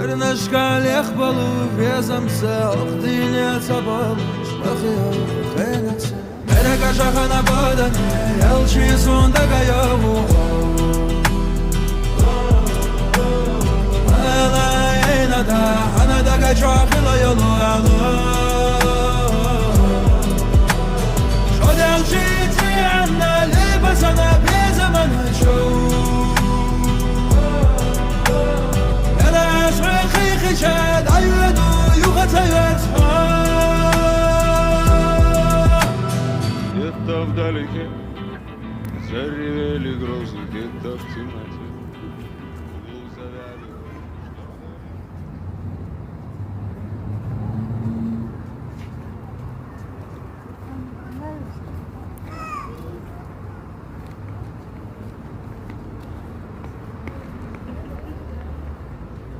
Нашкалех балу везамса Охтине цабал Шпахия хенатса Берега шахана бадане Елчи сунда гаяву Алайнада Анада гачахила йолу алу Шодянчи трианна Либасана безамана шоу Chad, I do you got tired. Где-то вдалеке заревели грозы, где-то в темноте.